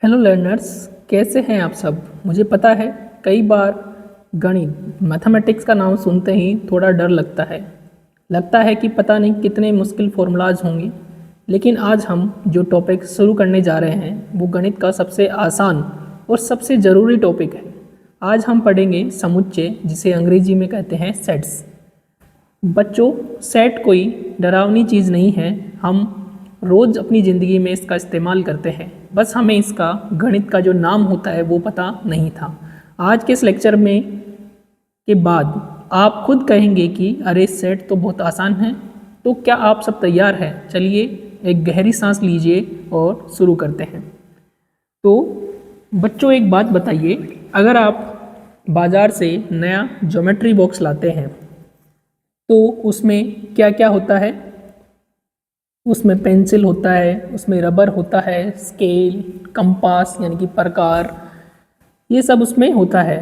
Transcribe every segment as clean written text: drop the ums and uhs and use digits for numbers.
Hello learners, कैसे हैं आप सब। मुझे पता है कई बार गणित मैथमेटिक्स का नाम सुनते ही थोड़ा डर लगता है कि पता नहीं कितने मुश्किल फॉर्मूलाज होंगे। लेकिन आज हम जो टॉपिक शुरू करने जा रहे हैं वो गणित का सबसे आसान और सबसे ज़रूरी टॉपिक है। आज हम पढ़ेंगे समुच्चय, जिसे अंग्रेजी में कहते हैं सेट्स। बच्चों, सेट कोई डरावनी चीज़ नहीं है। हम रोज़ अपनी ज़िंदगी में इसका इस्तेमाल करते हैं, बस हमें इसका गणित का जो नाम होता है वो पता नहीं था। आज के इस लेक्चर में के बाद आप खुद कहेंगे कि अरे सेट तो बहुत आसान है। तो क्या आप सब तैयार हैं? चलिए एक गहरी सांस लीजिए और शुरू करते हैं। तो बच्चों, एक बात बताइए, अगर आप बाज़ार से नया ज्योमेट्री बॉक्स लाते हैं तो उसमें क्या क्या होता है? उसमें पेंसिल होता है, उसमें रबर होता है, स्केल, कंपास यानी कि प्रकार, ये सब उसमें होता है।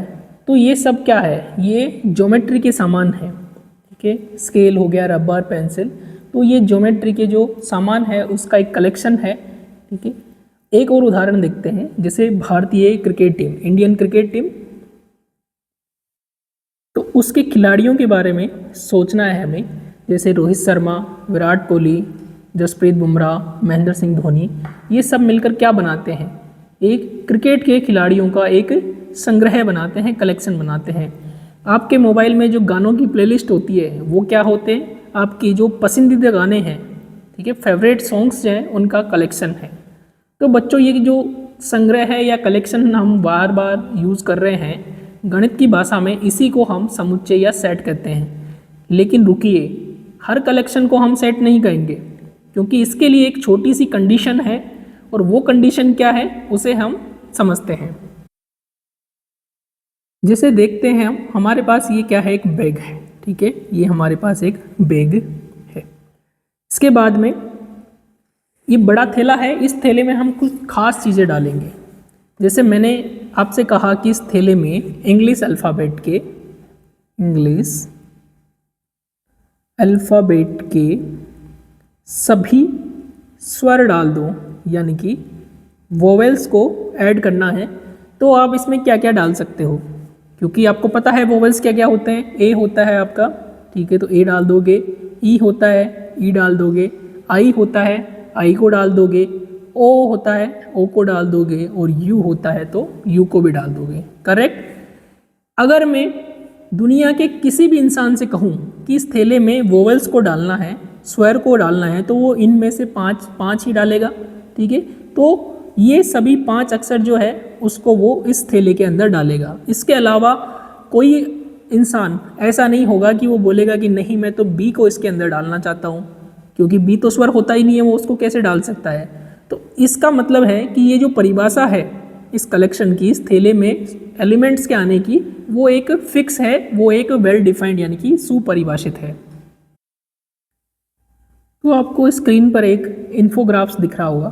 तो ये सब क्या है? ये ज्योमेट्री के सामान है। ठीक है, स्केल हो गया, रबर, पेंसिल, तो ये ज्योमेट्री के जो सामान है उसका एक कलेक्शन है। ठीक है, एक और उदाहरण देखते हैं, जैसे भारतीय cricket team, Indian cricket team, तो उसके खिलाड़ियों के बारे में सोचना है हमें। जैसे रोहित शर्मा, विराट कोहली, जसप्रीत बुमराह, महेंद्र सिंह धोनी, ये सब मिलकर क्या बनाते हैं? एक क्रिकेट के खिलाड़ियों का एक संग्रह बनाते हैं, कलेक्शन बनाते हैं। आपके मोबाइल में जो गानों की प्लेलिस्ट होती है वो क्या होते हैं? आपकी जो पसंदीदा गाने हैं, ठीक है, फेवरेट सॉन्ग्स जो हैं, उनका कलेक्शन है। तो बच्चों, ये जो संग्रह है या कलेक्शन हम बार बार यूज़ कर रहे हैं गणित की भाषा में, इसी को हम समुच्चय या सेट कहते हैं। लेकिन रुकिए, हर कलेक्शन को हम सेट नहीं कहेंगे, क्योंकि इसके लिए एक छोटी सी कंडीशन है, और वो कंडीशन क्या है उसे हम समझते हैं। जैसे देखते हैं हम, हमारे पास ये क्या है? एक बैग है। ठीक है, ये हमारे पास एक बैग है। इसके बाद में ये बड़ा थैला है, इस थैले में हम कुछ खास चीज़ें डालेंगे। जैसे मैंने आपसे कहा कि इस थैले में इंग्लिश अल्फ़ाबेट के सभी स्वर डाल दो, यानी कि वोवेल्स को ऐड करना है। तो आप इसमें क्या क्या डाल सकते हो, क्योंकि आपको पता है वोवेल्स क्या क्या होते हैं। ए होता है आपका, ठीक है, तो ए डाल दोगे। ई होता है, ई डाल दोगे। आई होता है, आई को डाल दोगे। ओ होता है, ओ को डाल दोगे। और यू होता है तो यू को भी डाल दोगे। करेक्ट। अगर मैं दुनिया के किसी भी इंसान से कहूँ कि इस थैले में वोवेल्स को डालना है, स्वर को डालना है, तो वो इनमें से पाँच ही डालेगा। ठीक है, तो ये सभी 5 अक्षर जो है उसको वो इस थैले के अंदर डालेगा। इसके अलावा कोई इंसान ऐसा नहीं होगा कि वो बोलेगा कि नहीं, मैं तो बी को इसके अंदर डालना चाहता हूँ, क्योंकि बी तो स्वर होता ही नहीं है, वो उसको कैसे डाल सकता है। तो इसका मतलब है कि ये जो परिभाषा है इस कलेक्शन की, इस थैले में एलिमेंट्स के आने की, वो एक फिक्स है, वो एक वेल डिफाइंड यानी कि सुपरिभाषित है। तो आपको स्क्रीन पर एक इन्फोग्राफ्स दिख रहा होगा।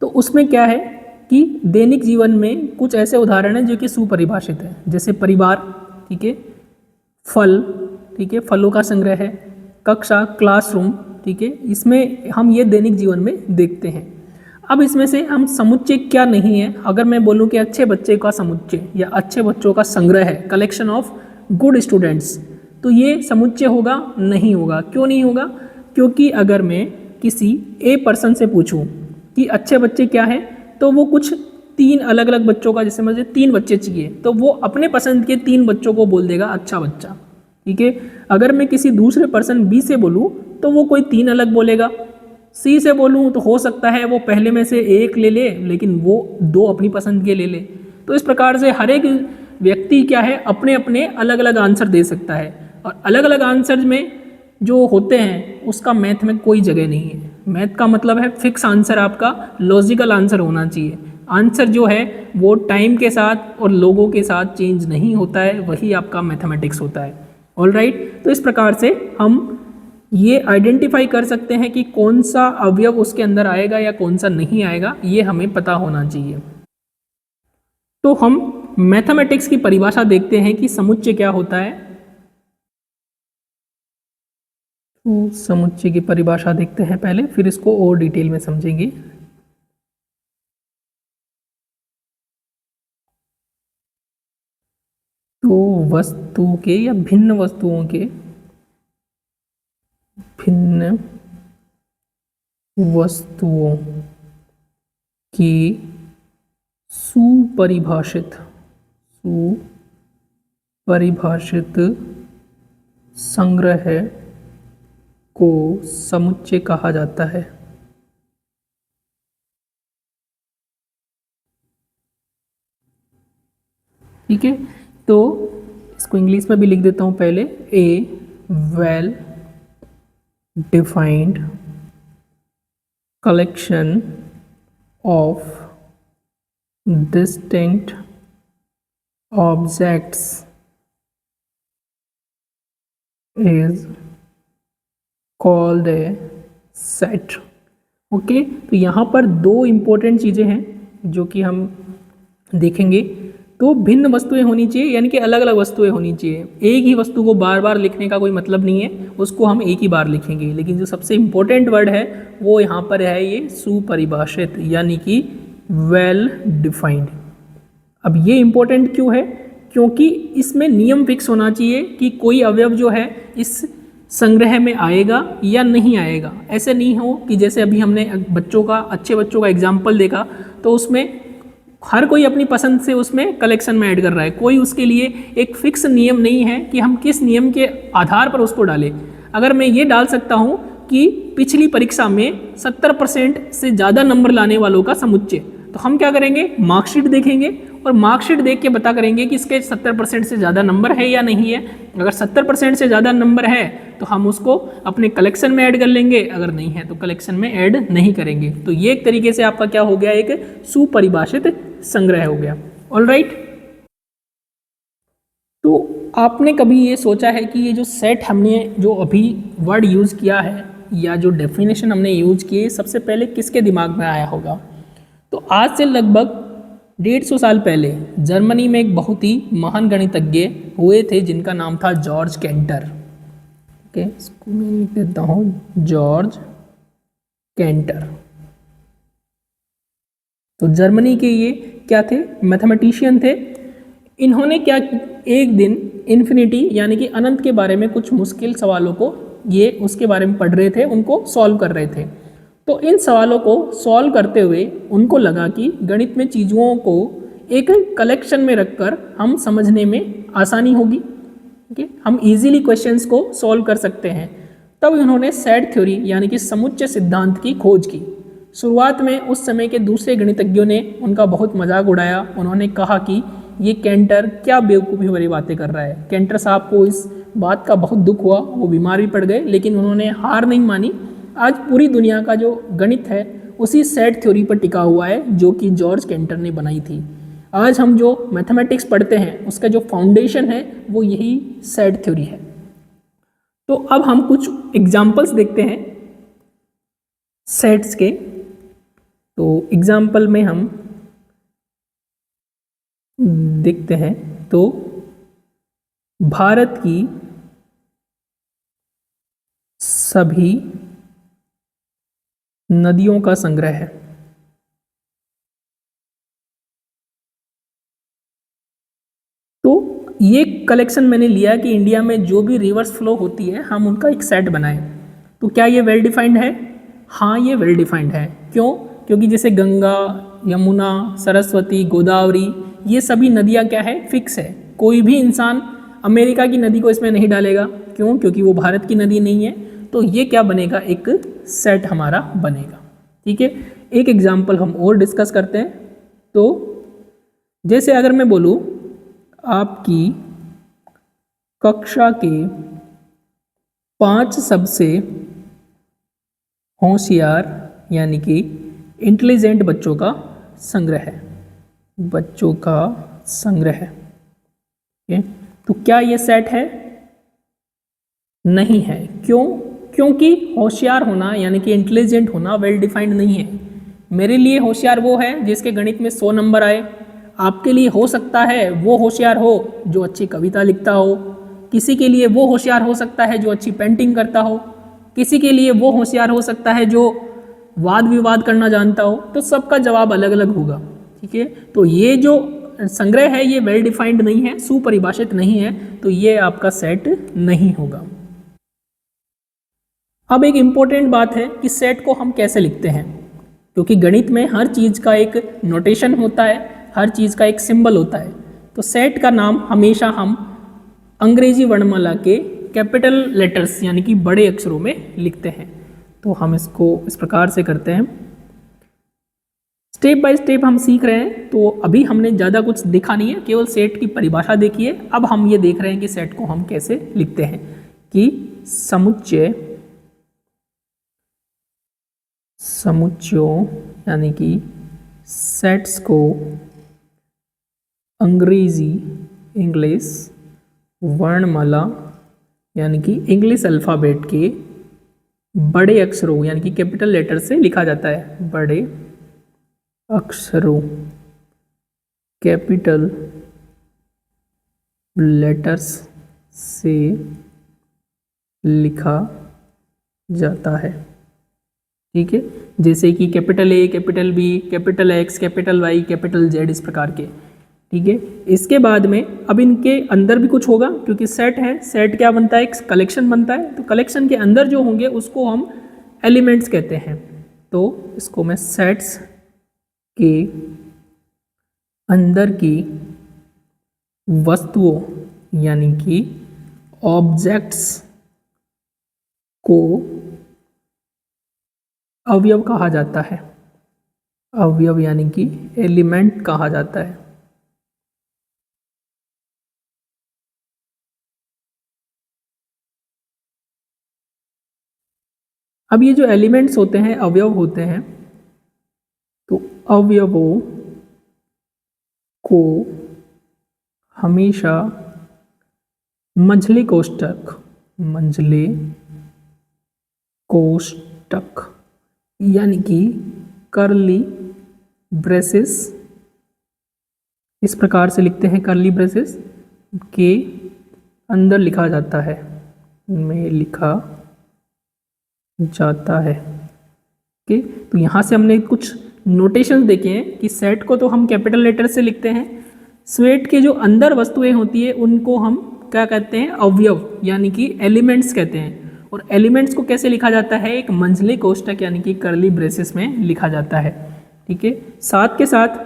तो उसमें क्या है कि दैनिक जीवन में कुछ ऐसे उदाहरण हैं जो कि सुपरिभाषित है। जैसे परिवार, ठीक है, फल, ठीक है, फलों का संग्रह है, कक्षा, क्लासरूम, ठीक है, इसमें हम ये दैनिक जीवन में देखते हैं। अब इसमें से हम समुच्चय क्या नहीं है, अगर मैं बोलूँ कि अच्छे बच्चे का समुच्चय या अच्छे बच्चों का संग्रह है, कलेक्शन ऑफ गुड स्टूडेंट्स, तो ये समुच्चय होगा? नहीं होगा। क्यों नहीं होगा? क्योंकि अगर मैं किसी ए पर्सन से पूछूं कि अच्छे बच्चे क्या है, तो वो कुछ 3 अलग अलग बच्चों का, जैसे मुझे 3 बच्चे चाहिए, तो वो अपने पसंद के 3 बच्चों को बोल देगा अच्छा बच्चा। ठीक है, अगर मैं किसी दूसरे पर्सन बी से बोलूँ तो वो कोई 3 अलग बोलेगा। सी से बोलूँ तो हो सकता है वो पहले में से एक ले ले, लेकिन वो 2 अपनी पसंद के ले ले। तो इस प्रकार से हर एक व्यक्ति क्या है, अपने अपने अलग अलग आंसर दे सकता है, और अलग अलग आंसर में जो होते हैं उसका मैथ में कोई जगह नहीं है। मैथ का मतलब है फिक्स आंसर, आपका लॉजिकल आंसर होना चाहिए। आंसर जो है वो टाइम के साथ और लोगों के साथ चेंज नहीं होता है, वही आपका मैथमेटिक्स होता है। ऑलराइट, तो इस प्रकार से हम ये आइडेंटिफाई कर सकते हैं कि कौन सा अवयव उसके अंदर आएगा या कौन सा नहीं आएगा, ये हमें पता होना चाहिए। तो हम मैथमेटिक्स की परिभाषा देखते हैं कि समुच्चय क्या होता है। तो समुच्चय की परिभाषा देखते हैं पहले, फिर इसको और डिटेल में समझेंगे। वस्तु के या भिन्न वस्तुओं के, भिन्न वस्तुओं की सुपरिभाषित संग्रह को समुच्चय कहा जाता है। ठीक है, तो इसको इंग्लिश में भी लिख देता हूं पहले। A well defined collection of distinct objects is called a set. Okay, तो यहाँ पर दो इम्पोर्टेंट चीज़ें हैं जो कि हम देखेंगे। तो भिन्न वस्तुएं होनी चाहिए, यानी कि अलग अलग वस्तुएं होनी चाहिए। एक ही वस्तु को बार बार लिखने का कोई मतलब नहीं है, उसको हम एक ही बार लिखेंगे। लेकिन जो सबसे इम्पोर्टेंट वर्ड है वो यहाँ पर है ये सुपरिभाषित, यानी कि वेल डिफाइंड। अब ये इम्पोर्टेंट क्यों है? क्योंकि इसमें नियम फिक्स होना चाहिए कि कोई अवयव जो है इस संग्रह में आएगा या नहीं आएगा। ऐसे नहीं हो कि जैसे अभी हमने अच्छे बच्चों का एग्जाम्पल देखा, तो उसमें हर कोई अपनी पसंद से उसमें कलेक्शन में ऐड कर रहा है। कोई उसके लिए एक फिक्स नियम नहीं है कि हम किस नियम के आधार पर उसको डालें। अगर मैं ये डाल सकता हूँ कि पिछली परीक्षा में 70% से ज़्यादा नंबर लाने वालों का समुच्चय, तो हम क्या करेंगे, मार्कशीट देखेंगे और मार्कशीट देख के पता करेंगे कि इसके 70% से ज़्यादा नंबर है या नहीं है। अगर 70% से ज़्यादा नंबर है तो हम उसको अपने कलेक्शन में ऐड कर लेंगे, अगर नहीं है तो कलेक्शन में ऐड नहीं करेंगे। तो ये एक तरीके से आपका क्या हो गया, एक सुपरिभाषित संग्रह हो गया। ऑलराइट, तो आपने कभी ये सोचा है कि ये जो सेट हमने जो अभी वर्ड यूज़ किया है या जो डेफिनेशन हमने यूज़ की है, सबसे पहले किसके दिमाग में आया होगा? तो आज से लगभग 150 साल पहले जर्मनी में एक बहुत ही महान गणितज्ञ हुए थे जिनका नाम था जॉर्ज कैंटर। ओके, इसको मैं लिख देता हूँ, जॉर्ज कैंटर। तो जर्मनी के ये क्या थे, मैथमेटिशियन थे। इन्होंने क्या, एक दिन इन्फिनिटी यानी कि अनंत के बारे में कुछ मुश्किल सवालों को, ये उसके बारे में पढ़ रहे थे, उनको सॉल्व कर रहे थे। तो इन सवालों को सॉल्व करते हुए उनको लगा कि गणित में चीज़ों को एक कलेक्शन में रखकर हम समझने में आसानी होगी, कि हम इजीली क्वेश्चंस को सॉल्व कर सकते हैं। तब उन्होंने सेट थ्योरी यानी कि समुच्चय सिद्धांत की खोज की। शुरुआत में उस समय के दूसरे गणितज्ञों ने उनका बहुत मजाक उड़ाया। उन्होंने कहा कि ये कैंटर क्या बेवकूफ़ी भरी बातें कर रहा है। कैंटर साहब को इस बात का बहुत दुख हुआ, वो बीमार भी पड़ गए, लेकिन उन्होंने हार नहीं मानी। आज पूरी दुनिया का जो गणित है उसी सेट थ्योरी पर टिका हुआ है जो कि जॉर्ज कैंटर ने बनाई थी। आज हम जो मैथमेटिक्स पढ़ते हैं उसका जो फाउंडेशन है वो यही सेट थ्योरी है। तो अब हम कुछ एग्जाम्पल्स देखते हैं सेट्स के। तो एग्जाम्पल में हम देखते हैं, तो भारत की सभी नदियों का संग्रह है। तो ये कलेक्शन मैंने लिया कि इंडिया में जो भी रिवर्स फ्लो होती है हम उनका एक सेट बनाएं। तो क्या ये वेल डिफाइंड है? हाँ, ये वेल डिफाइंड है। क्यों? क्योंकि जैसे गंगा, यमुना, सरस्वती, गोदावरी, ये सभी नदियाँ क्या है, फिक्स है। कोई भी इंसान अमेरिका की नदी को इसमें नहीं डालेगा। क्यों? क्योंकि वो भारत की नदी नहीं है। तो ये क्या बनेगा, एक सेट हमारा बनेगा। ठीक है, एक एग्जाम्पल हम और डिस्कस करते हैं। तो जैसे अगर मैं बोलूँ आपकी कक्षा के 5 सबसे होशियार यानी कि इंटेलिजेंट बच्चों का संग्रह है, बच्चों का संग्रह है। तो क्या ये सेट है? नहीं है। क्यों? क्योंकि होशियार होना यानी कि इंटेलिजेंट होना वेल डिफाइंड नहीं है। मेरे लिए होशियार वो है जिसके गणित में 100 नंबर आए। आपके लिए हो सकता है वो होशियार हो जो अच्छी कविता लिखता हो, किसी के लिए वो होशियार हो सकता है जो अच्छी पेंटिंग करता हो, किसी के लिए वो होशियार हो सकता है जो वाद विवाद करना जानता हो। तो सबका जवाब अलग अलग होगा। ठीक है, तो ये जो संग्रह है ये वेल डिफाइंड नहीं है, सुपरिभाषित नहीं है, तो ये आपका सेट नहीं होगा। अब एक इम्पोर्टेंट बात है कि सेट को हम कैसे लिखते हैं, क्योंकि गणित में हर चीज़ का एक नोटेशन होता है, हर चीज़ का एक सिंबल होता है। तो सेट का नाम हमेशा हम अंग्रेजी वर्णमाला के कैपिटल लेटर्स यानी कि बड़े अक्षरों में लिखते हैं। तो हम इसको इस प्रकार से करते हैं, स्टेप बाय स्टेप हम सीख रहे हैं। तो अभी हमने ज़्यादा कुछ देखा नहीं है, केवल सेट की परिभाषा देखी है। अब हम ये देख रहे हैं कि सेट को हम कैसे लिखते हैं, कि समुच्चयों यानी कि सेट्स को अंग्रेजी इंग्लिश वर्णमाला यानी कि इंग्लिश अल्फ़ाबेट के बड़े अक्षरों यानी कि कैपिटल लेटर से लिखा जाता है। बड़े अक्षरों कैपिटल लेटर्स से लिखा जाता है। ठीक है, जैसे कि capital A, capital B, capital X, capital Y, capital Z, इस प्रकार के। ठीक है, इसके बाद में अब इनके अंदर भी कुछ होगा, क्योंकि सेट है। सेट क्या बनता है, एक कलेक्शन बनता है। तो कलेक्शन के अंदर जो होंगे उसको हम एलिमेंट्स कहते हैं। तो इसको मैं सेट्स के अंदर की वस्तुओं यानी कि ऑब्जेक्ट्स को अवयव कहा जाता है। अवयव यानी कि एलिमेंट कहा जाता है। अब ये जो एलिमेंट्स होते हैं, अवयव होते हैं, तो अवयवों को हमेशा मंझले कोष्ठक यानी कि कर्ली ब्रेसेस, इस प्रकार से लिखते हैं, कर्ली ब्रेसेस के अंदर लिखा जाता है, में लिखा जाता है। ओके, तो यहाँ से हमने कुछ नोटेशंस देखे हैं कि सेट को तो हम कैपिटल लेटर से लिखते हैं, सेट के जो अंदर वस्तुएं होती है उनको हम क्या कहते हैं, अवयव यानी कि एलिमेंट्स कहते हैं। और एलिमेंट्स को कैसे लिखा जाता है, एक मंझले कोष्ठक यानी कि कर्ली ब्रेसेस में लिखा जाता है। ठीक है, साथ के साथ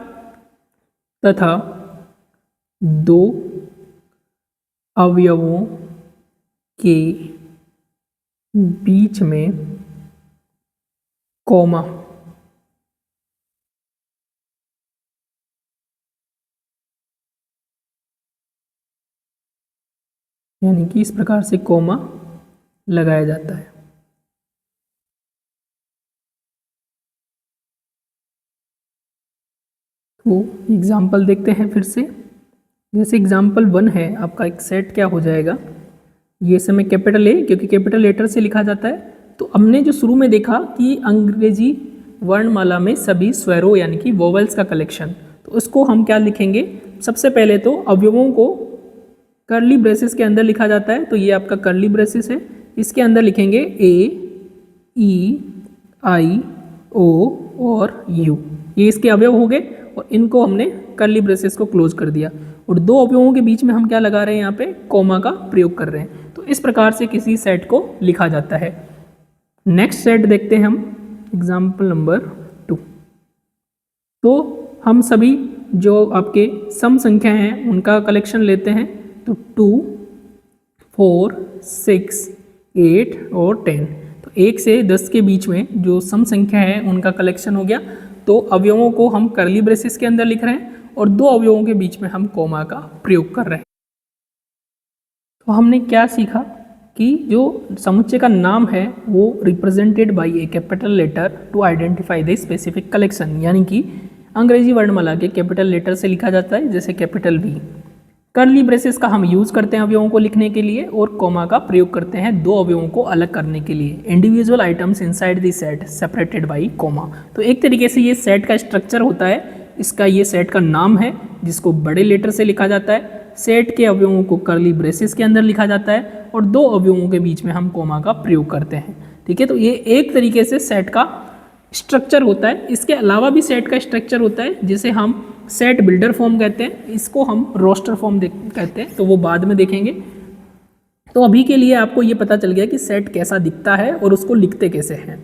तथा दो अवयवों के बीच में कॉमा यानी कि इस प्रकार से कॉमा लगाया जाता है। तो एग्जाम्पल देखते हैं फिर से। जैसे एग्जाम्पल 1 है आपका, एक सेट क्या हो जाएगा, ये समय कैपिटल ए, क्योंकि कैपिटल लेटर से लिखा जाता है। तो हमने जो शुरू में देखा कि अंग्रेजी वर्णमाला में सभी स्वरों यानी कि वोवेल्स का कलेक्शन, तो उसको हम क्या लिखेंगे, सबसे पहले तो अवयवों को कर्ली ब्रेसेस के अंदर लिखा जाता है। तो ये आपका कर्ली ब्रेसेस है, इसके अंदर लिखेंगे ए, ई, आई, ओ और यू, ये इसके अवयव हो गए। और इनको हमने कर्ली ब्रेसेस को क्लोज कर दिया, और दो अवयवों के बीच में हम क्या लगा रहे हैं, यहाँ पे कॉमा का प्रयोग कर रहे हैं। तो इस प्रकार से किसी सेट को लिखा जाता है। नेक्स्ट सेट देखते हैं हम, एग्जाम्पल नंबर 2। तो हम सभी जो आपके सम संख्या हैं उनका कलेक्शन लेते हैं। तो 2, 4, 6, 8 और 10, तो 1 से 10 के बीच में जो सम संख्या है उनका कलेक्शन हो गया। तो अवयवों को हम कर्ली ब्रेसेस के अंदर लिख रहे हैं और दो अवयवों के बीच में हम कॉमा का प्रयोग कर रहे हैं। तो हमने क्या सीखा कि जो समुच्चय का नाम है वो represented by a capital letter to identify the specific collection, यानी कि अंग्रेजी वर्णमाला के कैपिटल लेटर से लिखा जाता है, जैसे कैपिटल बी। कर्ली ब्रेसेस का हम यूज़ करते हैं अवयवों को लिखने के लिए, और कॉमा का प्रयोग करते हैं दो अवयवों को अलग करने के लिए। Individual items inside the set separated by comma. तो एक तरीके से ये सेट का स्ट्रक्चर होता है, इसका ये सेट का नाम है जिसको बड़े लेटर से लिखा जाता है। सेट के अवयवों को कर्ली ब्रेसेस के अंदर लिखा जाता है और दो अवयवों के बीच में हम कॉमा का प्रयोग करते हैं। ठीक है, तो ये एक तरीके से सेट का स्ट्रक्चर होता है। इसके अलावा भी सेट का स्ट्रक्चर होता है, जिसे हम सेट बिल्डर फॉर्म कहते हैं, इसको हम रोस्टर फॉर्म कहते हैं, तो वो बाद में देखेंगे। तो अभी के लिए आपको ये पता चल गया कि सेट कैसा दिखता है और उसको लिखते कैसे हैं।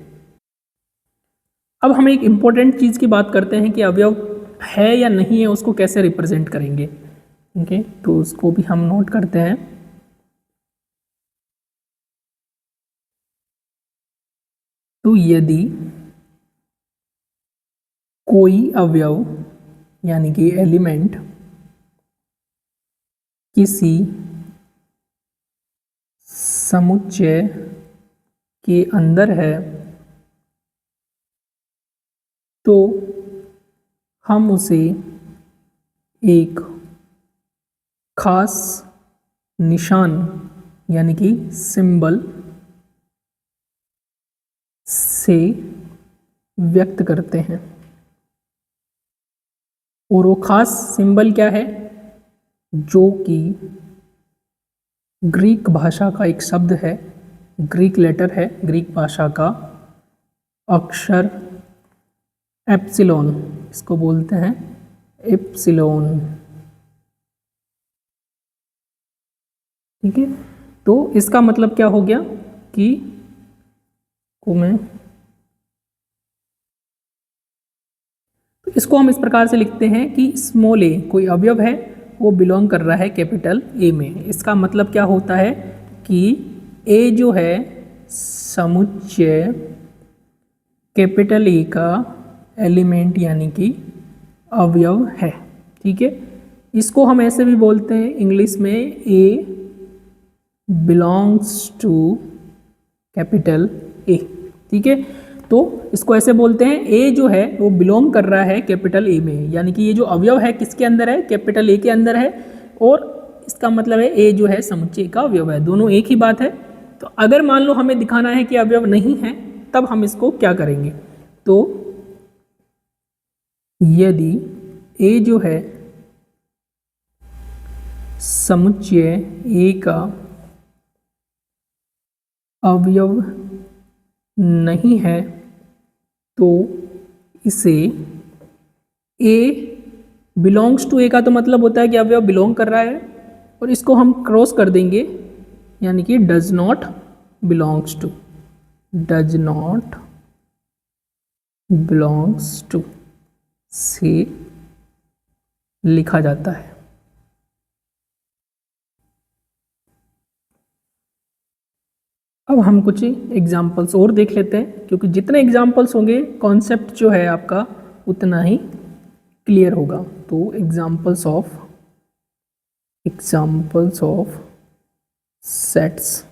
अब हम एक इम्पोर्टेंट चीज़ की बात करते हैं कि अवयव है या नहीं है, उसको कैसे रिप्रेजेंट करेंगे। ओके, तो उसको भी हम नोट करते हैं। तो यदि कोई अवयव यानी कि एलिमेंट किसी समुच्चय के अंदर है तो हम उसे एक खास निशान यानी कि सिंबल से व्यक्त करते हैं। और वो खास सिंबल क्या है? जो कि ग्रीक भाषा का एक शब्द है, ग्रीक लेटर है, ग्रीक भाषा का अक्षर एप्सिलॉन, इसको बोलते हैं एप्सिलॉन। ठीक है, तो इसका मतलब क्या हो गया कि इसको हम इस प्रकार से लिखते हैं कि स्मॉल ए कोई अवयव है, वो बिलोंग कर रहा है कैपिटल ए में। इसका मतलब क्या होता है कि ए जो है समुच्चय कैपिटल ए का एलिमेंट यानी कि अवयव है। ठीक है, इसको हम ऐसे भी बोलते हैं इंग्लिश में ए बिलोंग्स टू कैपिटल ए। ठीक है, तो इसको ऐसे बोलते हैं ए जो है वो बिलोंग कर रहा है कैपिटल ए में, यानी कि ये जो अवयव है किसके अंदर है? कैपिटल ए के अंदर है। और इसका मतलब है ए जो है समुच्चय का अवयव है, दोनों एक ही बात है। तो अगर मान लो हमें दिखाना है कि अवयव नहीं है, तब हम इसको क्या करेंगे? तो यदि ए जो है समुच्चय ए का अवयव नहीं है तो इसे ए बिलोंग्स टू ए का तो मतलब होता है कि अवयव बिलोंग कर रहा है, और इसको हम क्रॉस कर देंगे यानी कि does not belongs to, does not belongs to से लिखा जाता है। अब हम कुछ एग्जाम्पल्स और देख लेते हैं, क्योंकि जितने एग्जाम्पल्स होंगे कॉन्सेप्ट जो है आपका उतना ही क्लियर होगा। तो एग्जाम्पल्स ऑफ सेट्स।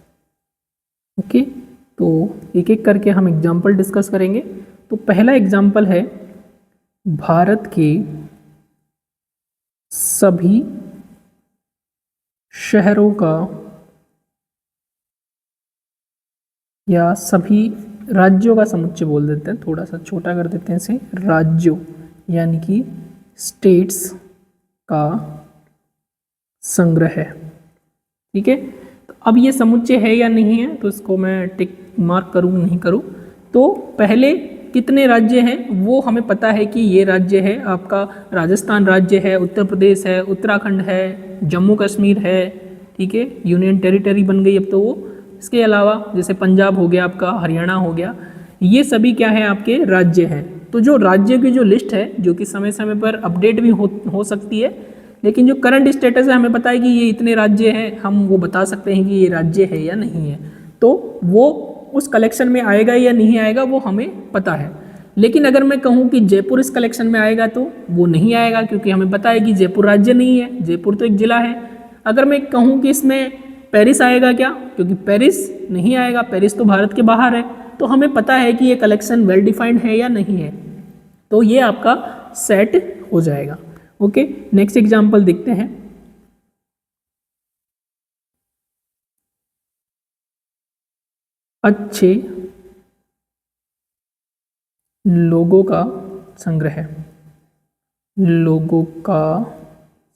ओके, तो एक एक करके हम एग्जाम्पल डिस्कस करेंगे। तो पहला एग्जाम्पल है भारत के सभी शहरों का या सभी राज्यों का समुच्चय बोल देते हैं, थोड़ा सा छोटा कर देते हैं इसे, राज्यों यानी कि स्टेट्स का संग्रह है। ठीक है, तो अब ये समुच्चय है या नहीं है, तो इसको मैं टिक मार्क करूँ नहीं करूँ। तो पहले कितने राज्य हैं वो हमें पता है कि ये राज्य है आपका राजस्थान राज्य है, उत्तर प्रदेश है, उत्तराखंड है, जम्मू कश्मीर है। ठीक है, यूनियन टेरिटरी बन गई अब तो वो। इसके अलावा जैसे पंजाब हो गया आपका, हरियाणा हो गया, ये सभी क्या है आपके राज्य हैं। तो जो राज्य की जो लिस्ट है, जो कि समय समय पर अपडेट भी हो सकती है, लेकिन जो करंट स्टेटस है हमें पता है कि ये इतने राज्य हैं, हम वो बता सकते हैं कि ये राज्य है या नहीं है। तो वो उस कलेक्शन में आएगा या नहीं आएगा वो हमें पता है। लेकिन अगर मैं कहूँ कि जयपुर इस कलेक्शन में आएगा तो वो नहीं आएगा, क्योंकि हमें पता है कि जयपुर राज्य नहीं है, जयपुर तो एक जिला है। अगर मैं कहूँ कि इसमें पेरिस आएगा क्या, क्योंकि पेरिस नहीं आएगा, पेरिस तो भारत के बाहर है। तो हमें पता है कि ये कलेक्शन वेल डिफाइंड है या नहीं है, तो ये आपका सेट हो जाएगा। ओके, नेक्स्ट एग्जांपल देखते हैं। अच्छे लोगों का संग्रह, लोगों का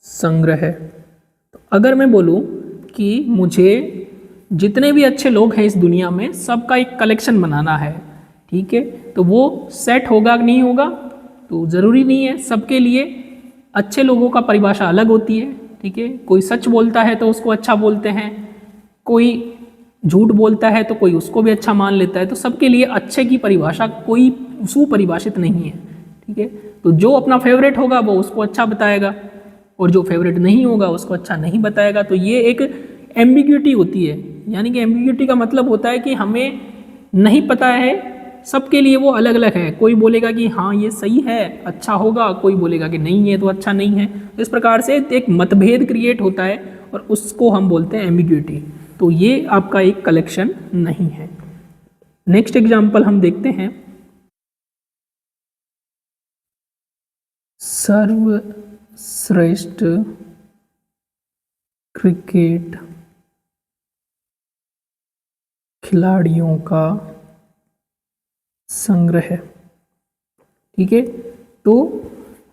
संग्रह। तो अगर मैं बोलूं कि मुझे जितने भी अच्छे लोग हैं इस दुनिया में सबका एक कलेक्शन बनाना है, ठीक है, तो वो सेट होगा कि नहीं होगा? तो ज़रूरी नहीं है सबके लिए अच्छे लोगों का परिभाषा अलग होती है, ठीक है। कोई सच बोलता है तो उसको अच्छा बोलते हैं, कोई झूठ बोलता है तो कोई उसको भी अच्छा मान लेता है। तो सबके लिए अच्छे की परिभाषा कोई सुपरिभाषित नहीं है, ठीक है। तो जो अपना फेवरेट होगा वो उसको अच्छा बताएगा और जो फेवरेट नहीं होगा उसको अच्छा नहीं बताएगा। तो ये एक एम्बिग्यूटी होती है, यानी कि एम्बिग्यूटी का मतलब होता है कि हमें नहीं पता है, सबके लिए वो अलग अलग है। कोई बोलेगा कि हाँ ये सही है, अच्छा होगा, कोई बोलेगा कि नहीं ये तो अच्छा नहीं है। इस प्रकार से एक मतभेद क्रिएट होता है और उसको हम बोलते हैं एम्बिग्यूटी। तो ये आपका एक कलेक्शन नहीं है। नेक्स्ट एग्जाम्पल हम देखते हैं, सर्वश्रेष्ठ क्रिकेट खिलाड़ियों का संग्रह, ठीक है। तो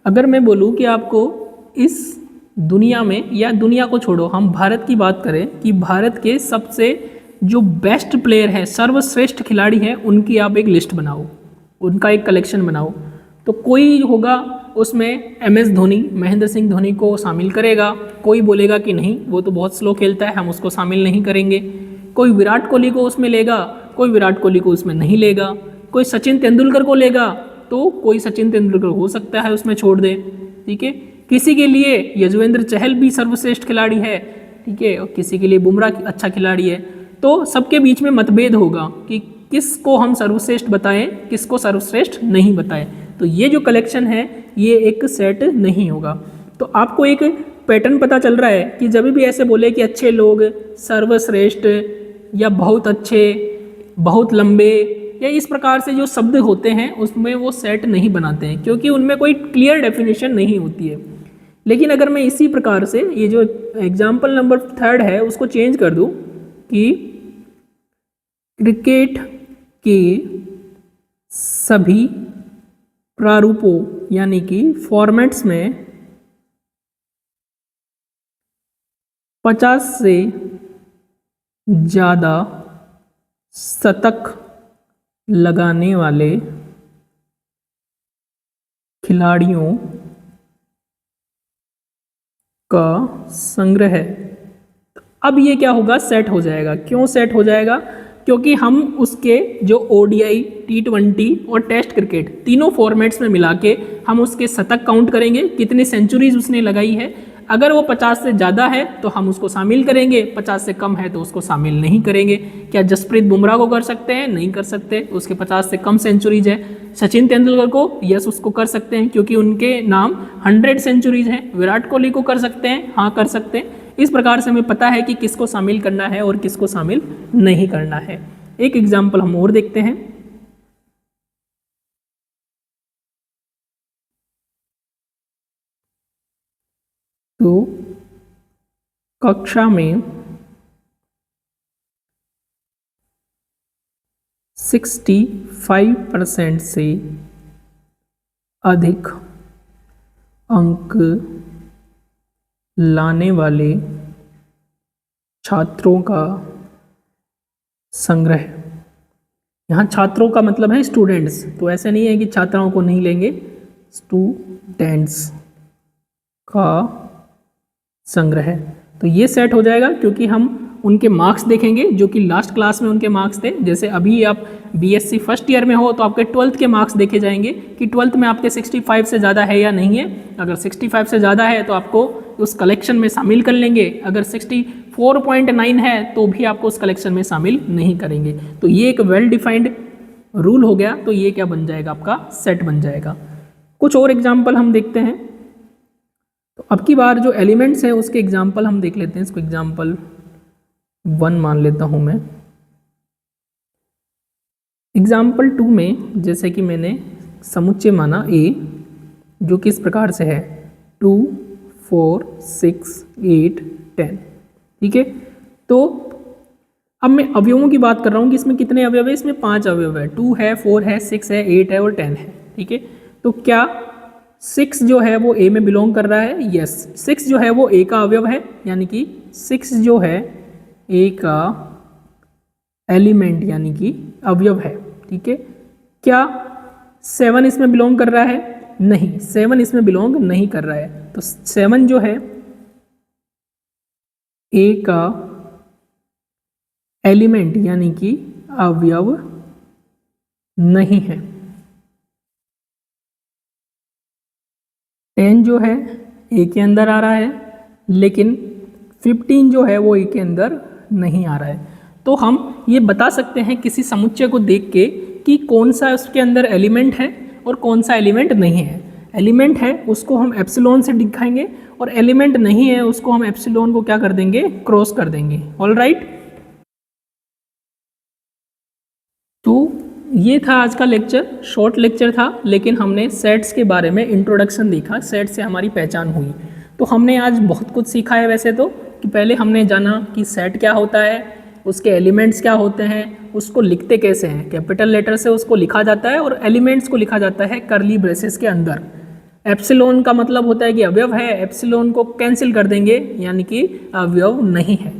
अगर मैं बोलूँ कि आपको इस दुनिया में, या दुनिया को छोड़ो हम भारत की बात करें कि भारत के सबसे जो बेस्ट प्लेयर है, सर्वश्रेष्ठ खिलाड़ी हैं, उनकी आप एक लिस्ट बनाओ, उनका एक कलेक्शन बनाओ। तो कोई होगा उसमें MS धोनी, महेंद्र सिंह धोनी को शामिल करेगा, कोई बोलेगा कि नहीं वो तो बहुत स्लो खेलता है, हम उसको शामिल नहीं करेंगे। कोई विराट कोहली को उसमें लेगा, कोई विराट कोहली को उसमें नहीं लेगा। कोई सचिन तेंदुलकर को लेगा तो कोई सचिन तेंदुलकर हो सकता है उसमें छोड़ दे, ठीक है। किसी के लिए यजुवेंद्र चहल भी सर्वश्रेष्ठ खिलाड़ी है, ठीक है, और किसी के लिए बुमराह अच्छा खिलाड़ी है। तो सबके बीच में मतभेद होगा कि किसको हम सर्वश्रेष्ठ बताएं, किसको सर्वश्रेष्ठ नहीं बताएं। तो ये जो कलेक्शन है ये एक सेट नहीं होगा। तो आपको एक पैटर्न पता चल रहा है कि जब भी ऐसे बोले कि अच्छे लोग, सर्वश्रेष्ठ, या बहुत अच्छे, बहुत लंबे, या इस प्रकार से जो शब्द होते हैं उसमें वो सेट नहीं बनाते हैं, क्योंकि उनमें कोई क्लियर डेफिनेशन नहीं होती है। लेकिन अगर मैं इसी प्रकार से ये जो एग्जाम्पल नंबर 3 है उसको चेंज कर दूं कि क्रिकेट के सभी प्रारूपों यानी कि फॉर्मेट्स में 50 से ज़्यादा शतक लगाने वाले खिलाड़ियों का संग्रह है। अब ये क्या होगा, सेट हो जाएगा। क्यों सेट हो जाएगा? क्योंकि हम उसके जो ODI, T20 और टेस्ट क्रिकेट तीनों फॉर्मेट्स में मिला के हम उसके शतक काउंट करेंगे, कितनी सेंचुरीज उसने लगाई है। अगर वो 50 से ज़्यादा है तो हम उसको शामिल करेंगे, 50 से कम है तो उसको शामिल नहीं करेंगे। क्या जसप्रीत बुमराह को कर सकते हैं? नहीं कर सकते, उसके 50 से कम सेंचुरीज है। सचिन तेंदुलकर को, यस उसको कर सकते हैं क्योंकि उनके नाम 100 सेंचुरीज हैं। विराट कोहली को कर सकते हैं? हाँ कर सकते हैं। इस प्रकार से हमें पता है कि किसको शामिल करना है और किसको शामिल नहीं करना है। एक एग्जाम्पल हम और देखते हैं। तो कक्षा में 65% से अधिक अंक लाने वाले छात्रों का संग्रह। यहाँ छात्रों का मतलब है स्टूडेंट्स, तो ऐसे नहीं है कि छात्राओं को नहीं लेंगे, स्टूडेंट्स का संग्रह। तो ये सेट हो जाएगा क्योंकि हम उनके मार्क्स देखेंगे जो कि लास्ट क्लास में उनके मार्क्स थे। जैसे अभी आप BSc फर्स्ट ईयर में हो तो आपके 12th के मार्क्स देखे जाएंगे कि 12th में आपके 65 से ज़्यादा है या नहीं है। अगर 65 से ज़्यादा है तो आपको उस कलेक्शन में शामिल कर लेंगे, अगर 64.9 है तो भी आपको उस कलेक्शन में शामिल नहीं करेंगे। तो ये एक वेल डिफाइंड रूल हो गया। तो ये क्या बन जाएगा, आपका सेट बन जाएगा। कुछ और एग्जाम्पल हम देखते हैं। तो अब की बार जो एलिमेंट्स हैं उसके एग्जाम्पल हम देख लेते हैं। इसको एग्जाम्पल 1 मान लेता हूँ मैं। एग्जाम्पल 2 में जैसे कि मैंने समुच्चय माना A, जो कि इस प्रकार से है 2, 4, 6, 8, 10, ठीक है। तो अब मैं अवयवों की बात कर रहा हूँ कि इसमें कितने अवयव है। इसमें 5 अवयव है, 2 है, 4 है, 6 है, 8 है और 10 है, ठीक है। तो क्या 6 जो है वो A में बिलोंग कर रहा है? यस, 6 जो है वो A का अवयव है, यानी कि 6 जो है A का एलिमेंट यानी कि अवयव है, ठीक है। क्या 7 इसमें बिलोंग कर रहा है? नहीं, 7 इसमें बिलोंग नहीं कर रहा है। तो 7 जो है ए का एलिमेंट यानी कि अवयव नहीं है। 10 जो है ए के अंदर आ रहा है, लेकिन 15 जो है वो ए के अंदर नहीं आ रहा है। तो हम ये बता सकते हैं किसी समुच्चय को देख के कि कौन सा उसके अंदर एलिमेंट है और कौन सा एलिमेंट नहीं है। एलिमेंट है उसको हम एप्सिलॉन से दिखाएंगे और एलिमेंट नहीं है उसको हम एप्सिलॉन को क्या कर देंगे, क्रॉस कर देंगे। ऑल राइट, तो ये था आज का लेक्चर, शॉर्ट लेक्चर था, लेकिन हमने सेट्स के बारे में इंट्रोडक्शन देखा, सेट से हमारी पहचान हुई। तो हमने आज बहुत कुछ सीखा है वैसे तो, कि पहले हमने जाना कि सेट क्या होता है, उसके एलिमेंट्स क्या होते हैं, उसको लिखते कैसे हैं, कैपिटल लेटर से उसको लिखा जाता है और एलिमेंट्स को लिखा जाता है कर्ली ब्रेसेस के अंदर। एप्सिलॉन का मतलब होता है कि अवयव है, एप्सिलॉन को कैंसिल कर देंगे यानी कि अवयव नहीं है।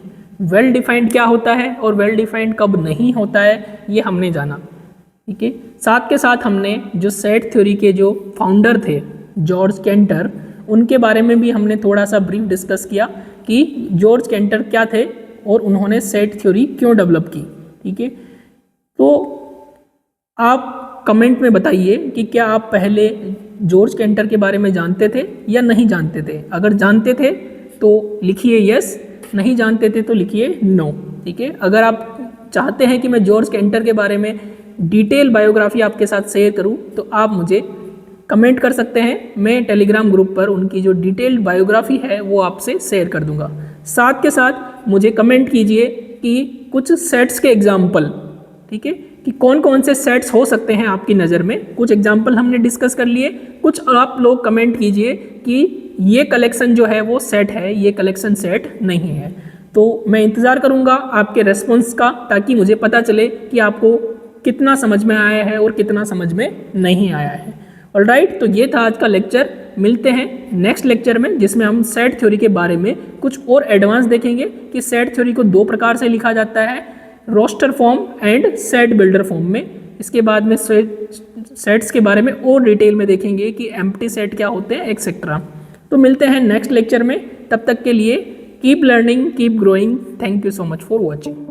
वेल डिफाइंड क्या होता है और वेल डिफाइंड कब नहीं होता है ये हमने जाना। ठीक है, साथ के साथ हमने जो सेट थ्योरी के जो फाउंडर थे जॉर्ज कैंटर, उनके बारे में भी हमने थोड़ा सा ब्रीफ डिस्कस किया कि जॉर्ज कैंटर क्या थे और उन्होंने सेट थ्योरी क्यों डेवलप की। ठीक है, तो आप कमेंट में बताइए कि क्या आप पहले जॉर्ज कैंटर के बारे में जानते थे या नहीं जानते थे। अगर जानते थे तो लिखिए यस, नहीं जानते थे तो लिखिए नो। ठीक है, अगर आप चाहते हैं कि मैं जॉर्ज कैंटर के बारे में डिटेल बायोग्राफी आपके साथ शेयर करूं तो आप मुझे कमेंट कर सकते हैं, मैं टेलीग्राम ग्रुप पर उनकी जो डिटेल्ड बायोग्राफी है वो आपसे शेयर कर दूंगा। साथ के साथ मुझे कमेंट कीजिए कि कुछ सेट्स के एग्जाम्पल, ठीक है, कि कौन कौन से सेट्स हो सकते हैं आपकी नज़र में। कुछ एग्जाम्पल हमने डिस्कस कर लिए, कुछ आप लोग कमेंट कीजिए कि ये कलेक्शन जो है वो सेट है, ये कलेक्शन सेट नहीं है। तो मैं इंतज़ार करूँगा आपके रेस्पॉन्स का, ताकि मुझे पता चले कि आपको कितना समझ में आया है और कितना समझ में नहीं आया है। ऑलराइट, तो ये था आज का लेक्चर। मिलते हैं नेक्स्ट लेक्चर में, जिसमें हम सेट थ्योरी के बारे में कुछ और एडवांस देखेंगे कि सेट थ्योरी को 2 प्रकार से लिखा जाता है, roster form and set builder form में। इसके बाद में सेट्स के बारे में और डिटेल में देखेंगे कि एम्प्टी सेट क्या होते हैं एक्सेट्रा। तो मिलते हैं नेक्स्ट लेक्चर में, तब तक के लिए keep learning, keep growing. Thank you so much for watching.